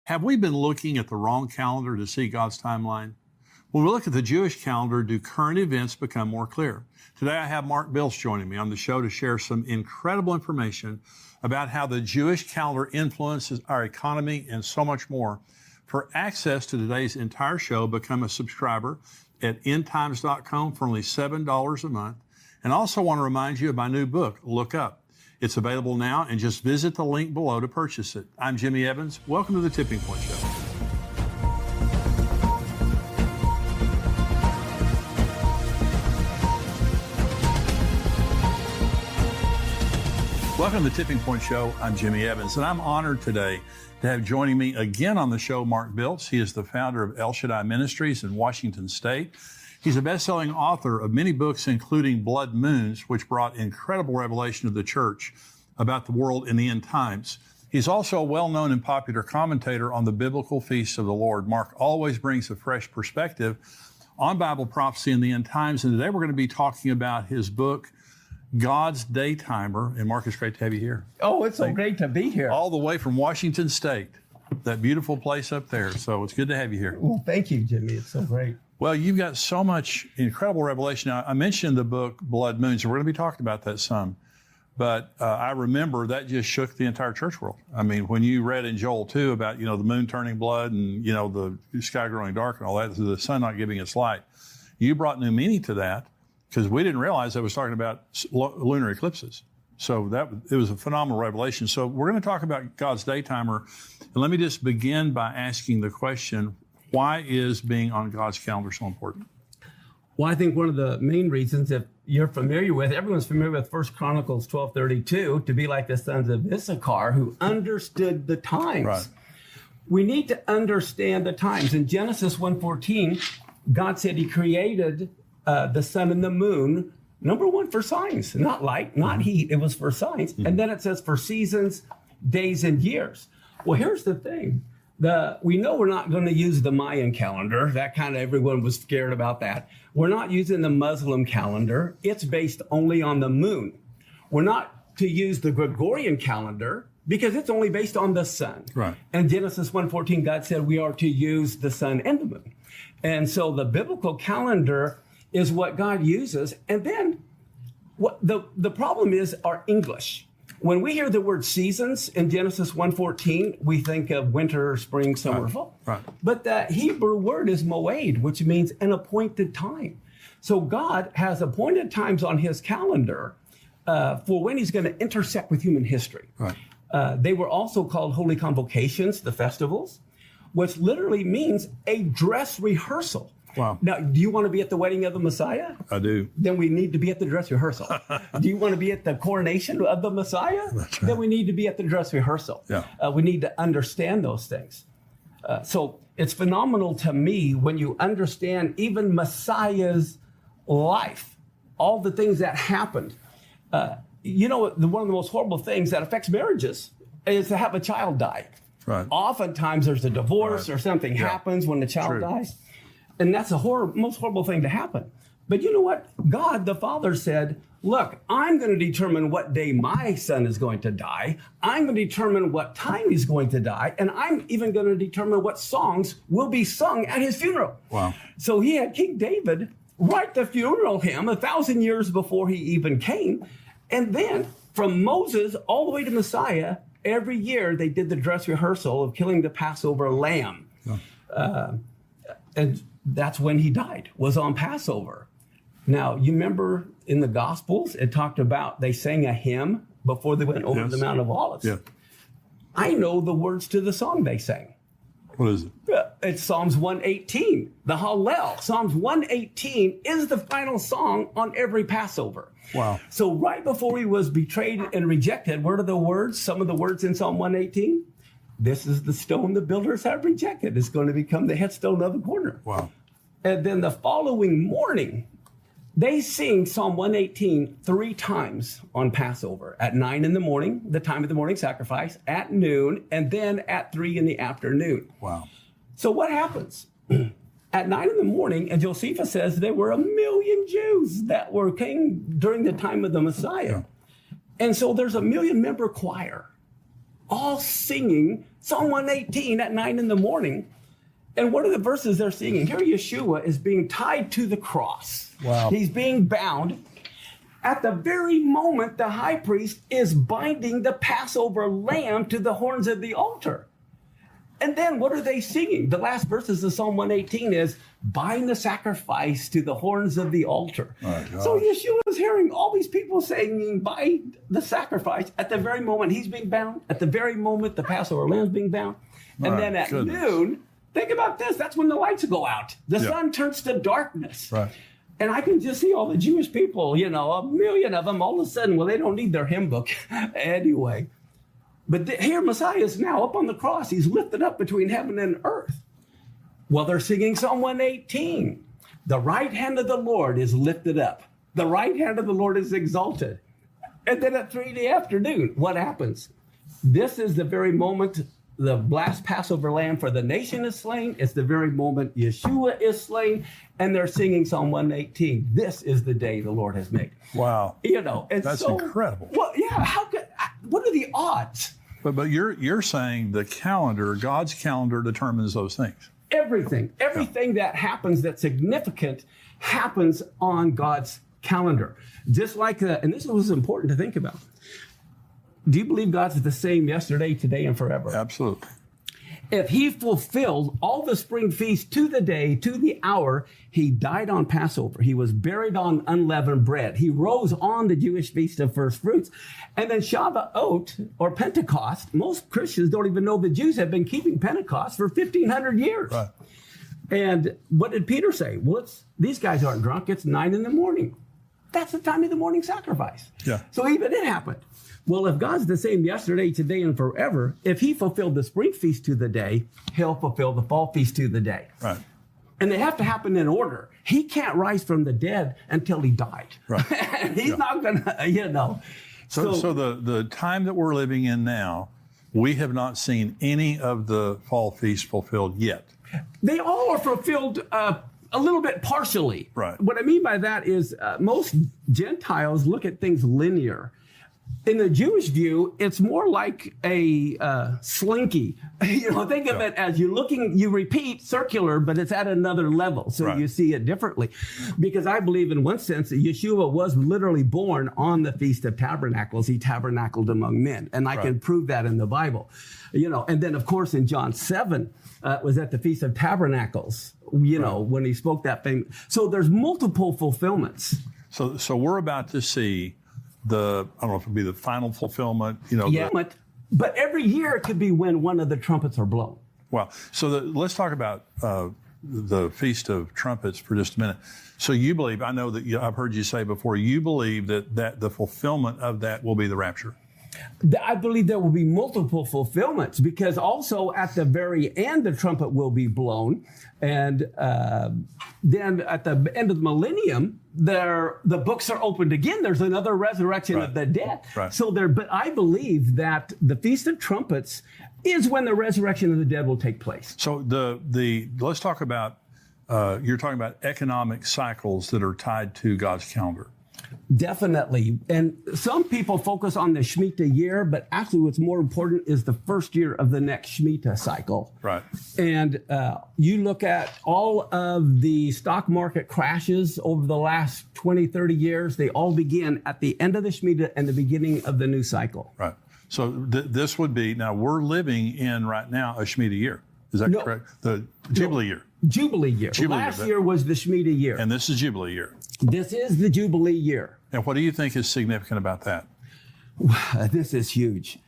Have we been looking at the wrong calendar to see God's timeline? When we look at the Jewish calendar, do current events become more clear? Today I have Mark Biltz joining me on the show to share some incredible information about how the Jewish calendar influences our economy and so much more. For access to today's entire show, become a subscriber at endtimes.com for only $7 a month. And also want to remind you of my new book, Look Up. It's available now, and just visit the link below to purchase it. I'm Jimmy Evans. Welcome to the Tipping Point Show. Welcome to the Tipping Point Show. I'm Jimmy Evans, and I'm honored today to have joining me again on the show Mark Biltz. He is the founder of El Shaddai Ministries in Washington State. He's a best-selling author of many books, including Blood Moons, which brought incredible revelation to the church about the world in the end times. He's also a well-known and popular commentator on the biblical feasts of the Lord. Mark always brings a fresh perspective on Bible prophecy in the end times, and today we're going to be talking about his book, God's Daytimer. And Mark, it's great to have you here. Oh, it's so great to be here. All the way from Washington State, that beautiful place up there. So it's good to have you here. Well, thank you, Jimmy. It's so great. Well, you've got so much incredible revelation. Now, I mentioned the book Blood Moons, and we're going to be talking about that some. But I remember that just shook the entire church world. I mean, when you read in Joel 2 about, the moon turning blood and, the sky growing dark and all that, the sun not giving its light, you brought new meaning to that because we didn't realize that was talking about lunar eclipses. So it was a phenomenal revelation. So we're going to talk about God's Daytimer. And let me just begin by asking the question, why is being on God's calendar so important? Well, I think one of the main reasons, if you're familiar with, everyone's familiar with 1 Chronicles 12:32, to be like the sons of Issachar who understood the times. Right. We need to understand the times. In Genesis 1:14, God said he created the sun and the moon, number one, for signs, not light, not heat. It was for signs. And then it says for seasons, days, and years. Well, here's the thing. We know we're not going to use the Mayan calendar. That kind of everyone was scared about that. We're not using the Muslim calendar. It's based only on the moon. We're not to use the Gregorian calendar because it's only based on the sun. Right. And Genesis 1:14, God said we are to use the sun and the moon. And so the biblical calendar is what God uses. And then what the problem is our English. When we hear the word seasons in Genesis 1:14, we think of winter, spring, summer, fall. Right. But the Hebrew word is moed, which means an appointed time. So God has appointed times on his calendar for when he's going to intersect with human history. Right. They were also called holy convocations, the festivals, which literally means a dress rehearsal. Wow. Now, do you want to be at the wedding of the Messiah? I do. Then we need to be at the dress rehearsal. Do you want to be at the coronation of the Messiah? That's right. Then we need to be at the dress rehearsal. Yeah. We need to understand those things. So it's phenomenal to me when you understand even Messiah's life, all the things that happened. One of the most horrible things that affects marriages is to have a child die. Right. Oftentimes there's a divorce or something happens when the child dies. And that's the most horrible thing to happen. But you know what? God, the Father, said, look, I'm going to determine what day my son is going to die. I'm going to determine what time he's going to die. And I'm even going to determine what songs will be sung at his funeral. Wow. So he had King David write the funeral hymn 1,000 years before he even came. And then from Moses all the way to Messiah, every year they did the dress rehearsal of killing the Passover lamb. And that's when he died, was on Passover. Now, you remember in the Gospels, it talked about they sang a hymn before they went over the Mount of Olives. Yeah. I know the words to the song they sang. What is it? It's Psalms 118, the Hallel. Psalms 118 is the final song on every Passover. Wow. So right before he was betrayed and rejected, what are the words? Some of the words in Psalm 118? This is the stone the builders have rejected. It's going to become the headstone of the corner. Wow. And then the following morning, they sing Psalm 118 3 times on Passover. At 9 in the morning, the time of the morning sacrifice, at noon, and then at 3 in the afternoon. Wow. So what happens? At 9 in the morning, and Josephus says there were 1 million Jews that came during the time of the Messiah. Yeah. And so there's a 1 million member choir all singing Psalm 118 at 9 in the morning. And one of the verses they're singing here, Yeshua is being tied to the cross. Wow. He's being bound. At the very moment, the high priest is binding the Passover lamb to the horns of the altar. And then what are they singing? The last verses of Psalm 118 is, bind the sacrifice to the horns of the altar. So Yeshua is hearing all these people saying, bind the sacrifice at the very moment he's being bound, at the very moment the Passover lamb's being bound. And then at noon, think about this, that's when the lights go out. The sun turns to darkness. Right. And I can just see all the Jewish people, you know, a million of them, all of a sudden, well, they don't need their hymn book anyway. But here Messiah is now up on the cross. He's lifted up between heaven and earth. Well, they're singing Psalm 118. The right hand of the Lord is lifted up. The right hand of the Lord is exalted. And then at 3 in the afternoon, what happens? This is the very moment the last Passover lamb for the nation is slain. It's the very moment Yeshua is slain. And they're singing Psalm 118. This is the day the Lord has made. Wow. You know, and that's so incredible. Well, yeah. How could? What are the odds? But you're saying the calendar, God's calendar, determines those things. Everything that happens that's significant happens on God's calendar. Just like, and this was important to think about. Do you believe God's the same yesterday, today, and forever? Absolutely. If he fulfilled all the spring feasts to the day, to the hour, he died on Passover. He was buried on unleavened bread. He rose on the Jewish Feast of First Fruits. And then Shavuot, or Pentecost, most Christians don't even know the Jews have been keeping Pentecost for 1,500 years. Right. And what did Peter say? Well, these guys aren't drunk. It's 9 in the morning. That's the time of the morning sacrifice. Yeah. So even it happened. Well, if God's the same yesterday, today, and forever, if he fulfilled the spring feast to the day, he'll fulfill the fall feast to the day. Right. And they have to happen in order. He can't rise from the dead until he died. Right. And he's not going to, you know. So the time that we're living in now, we have not seen any of the fall feasts fulfilled yet. They all are fulfilled a little bit partially. Right. What I mean by that is most Gentiles look at things linear. In the Jewish view, it's more like a slinky. You know, think of it as you repeat circular, but it's at another level. So you see it differently. Because I believe in one sense that Yeshua was literally born on the Feast of Tabernacles. He tabernacled among men. And I can prove that in the Bible. You know, and then of course in John 7, was at the Feast of Tabernacles, you know, when he spoke that thing. So there's multiple fulfillments. So we're about to see I don't know if it'll be the final fulfillment, you know. Yeah, but every year it could be when one of the trumpets are blown. Well, so let's talk about the Feast of Trumpets for just a minute. So you believe, I know that I've heard you say before, you believe that the fulfillment of that will be the rapture. I believe there will be multiple fulfillments because also at the very end, the trumpet will be blown. And then at the end of the millennium, the books are opened again. There's another resurrection of the dead. Right. But I believe that the Feast of Trumpets is when the resurrection of the dead will take place. So let's talk about, you're talking about economic cycles that are tied to God's calendar. Definitely. And some people focus on the Shemitah year, but actually what's more important is the first year of the next Shemitah cycle. Right. And you look at all of the stock market crashes over the last 20, 30 years, they all begin at the end of the Shemitah and the beginning of the new cycle. Right. So this would be, now we're living in right now a Shemitah year. Is that correct? The Jubilee year. Jubilee year. Last year was the Shemitah year. And this is Jubilee year. This is the Jubilee year. And what do you think is significant about that? This is huge.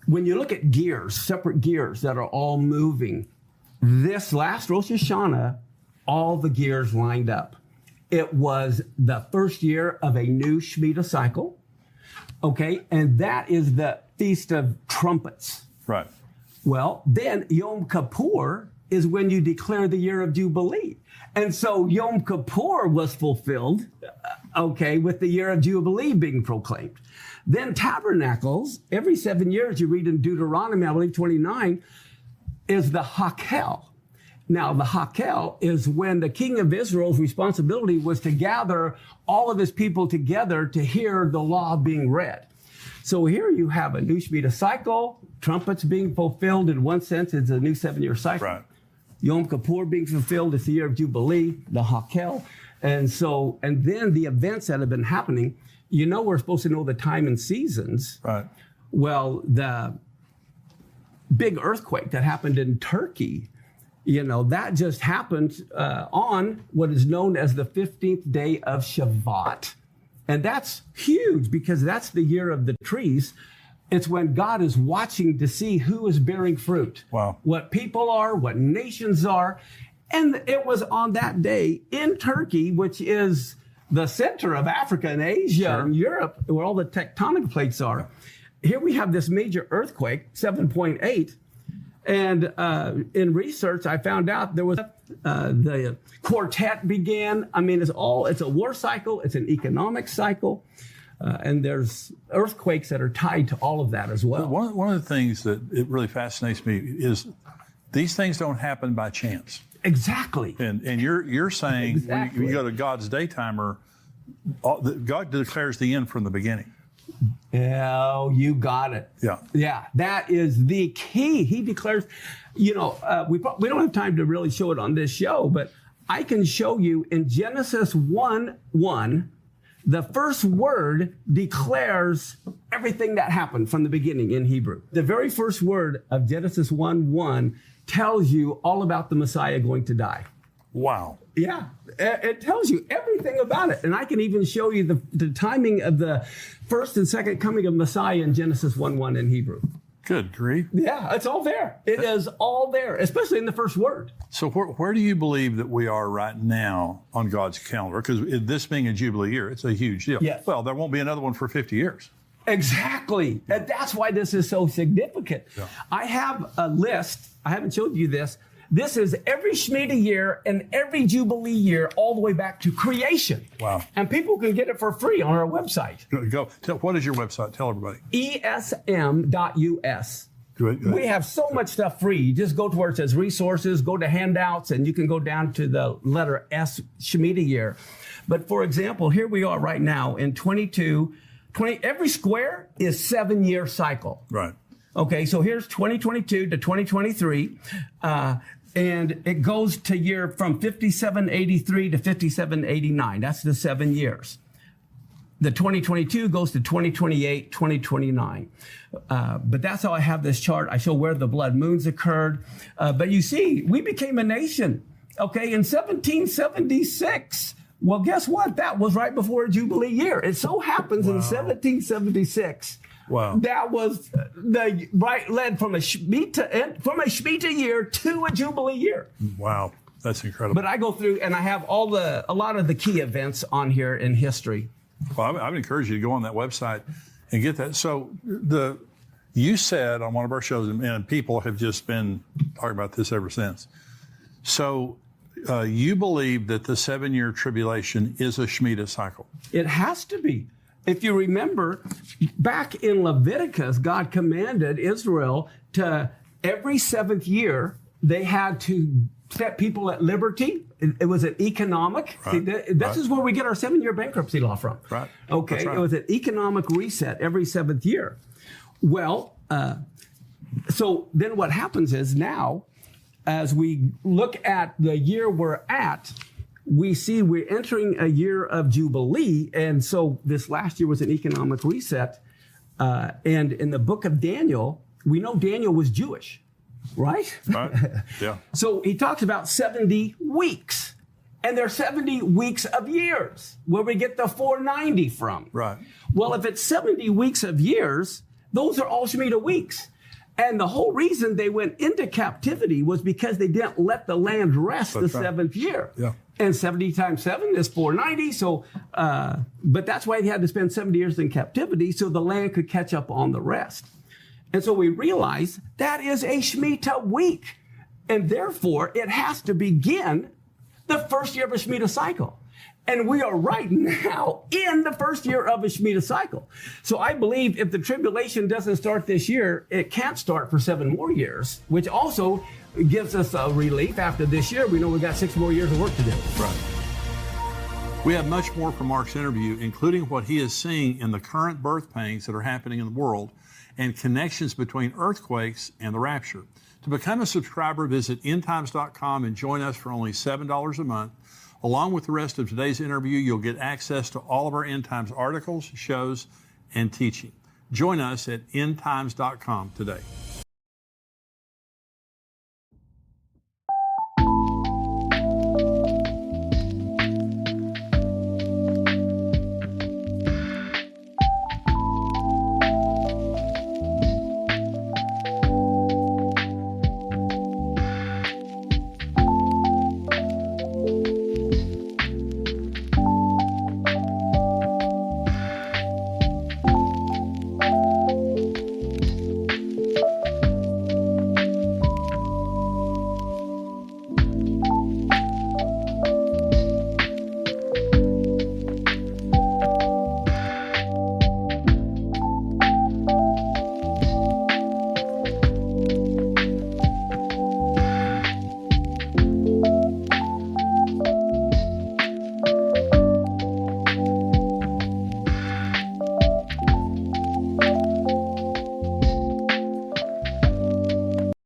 When you look at gears, separate gears that are all moving, this last Rosh Hashanah, all the gears lined up. It was the first year of a new Shemitah cycle. Okay, and that is the Feast of Trumpets. Right. Well, then Yom Kippur is when you declare the year of Jubilee. And so Yom Kippur was fulfilled, with the year of Jubilee being proclaimed. Then Tabernacles, every 7 years, you read in Deuteronomy, I believe 29, is the Hakel. Now, the Hakel is when the king of Israel's responsibility was to gather all of his people together to hear the law being read. So here you have a new Shemitah cycle, trumpets being fulfilled in one sense, it's a new 7-year cycle. Right. Yom Kippur being fulfilled, it's the year of Jubilee, the Hakel. And then the events that have been happening, we're supposed to know the time and seasons. Right. Well, the big earthquake that happened in Turkey, that just happened on what is known as the 15th day of Shavuot. And that's huge because that's the year of the trees. It's when God is watching to see who is bearing fruit. Wow. What people are, what nations are. And it was on that day in Turkey, which is the center of Africa and Asia and Europe, where all the tectonic plates are. Here we have this major earthquake, 7.8. And in research, I found out there was the quartet began. I mean, it's a war cycle. It's an economic cycle. And there's earthquakes that are tied to all of that as well. One of the things that it really fascinates me is these things don't happen by chance. Exactly. And you're saying Exactly. when you go to God's daytimer, God declares the end from the beginning. Oh, you got it. Yeah. Yeah, that is the key. He declares, we don't have time to really show it on this show, but I can show you in Genesis 1:1, the first word declares everything that happened from the beginning in Hebrew. The very first word of Genesis 1:1 tells you all about the Messiah going to die. Wow. Yeah, it tells you everything about it. And I can even show you the timing of the first and second coming of Messiah in Genesis 1:1 in Hebrew. Good grief. Yeah, it's all there. It is all there, especially in the first word. So where do you believe that we are right now on God's calendar? Because this being a Jubilee year, it's a huge deal. Yes. Well, there won't be another one for 50 years. Exactly. And that's why this is so significant. Yeah. I have a list. I haven't showed you this. This is every Shemitah year and every Jubilee year all the way back to creation. Wow. And people can get it for free on our website, What is your website? Tell everybody. esm.us. Good. We have so much stuff free. You just go to where it says resources, go to handouts, and you can go down to the letter S, Shemitah year. But for example, here we are right now in 20, every square is 7-year cycle. Right. Okay, so here's 2022 to 2023. And it goes to year from 5783 to 5789. That's the 7 years. The 2022 goes to 2028, 2029. But that's how I have this chart. I show where the blood moons occurred. But you see, we became a nation, okay, in 1776. Well, guess what? That was right before a Jubilee year. It so happens in 1776. Wow. That was led from a Shemitah year to a Jubilee year. Wow. That's incredible. But I go through and I have a lot of the key events on here in history. Well, I would encourage you to go on that website and get that. So you said on one of our shows, and people have just been talking about this ever since. So you believe that the 7-year tribulation is a Shemitah cycle. It has to be. If you remember, back in Leviticus, God commanded Israel to every 7th year, they had to set people at liberty. It was an economic. Right. This is where we get our 7-year bankruptcy law from. Right. Okay. That's right. It was an economic reset every 7th year. Well, so then what happens is now, as we look at the year we're at, we see we're entering a year of Jubilee. And so this last year was an economic reset. And in the book of Daniel, we know Daniel was Jewish, right? Right. Yeah. So he talks about 70 weeks. And there are 70 weeks of years, where we get the 490 from. Right. Well, if it's 70 weeks of years, those are all Shemitah weeks. And the whole reason they went into captivity was because they didn't let the land rest That's the right. 7th year. Yeah. And 70 times 7 is 490. So, but that's why they had to spend 70 years in captivity so the land could catch up on the rest. And so we realize that is a Shemitah week. And therefore, it has to begin the first year of a Shemitah cycle. And we are right now in the first year of a Shemitah cycle. So I believe if the tribulation doesn't start this year, it can't start for 7 more years, which also gives us a relief after this year. We know we've got 6 more years of work to do. Right. We have much more from Mark's interview, including what he is seeing in the current birth pangs that are happening in the world and connections between earthquakes and the rapture. To become a subscriber, visit endtimes.com and join us for only $7 a month. Along with the rest of today's interview, you'll get access to all of our End Times articles, shows, and teaching. Join us at endtimes.com today.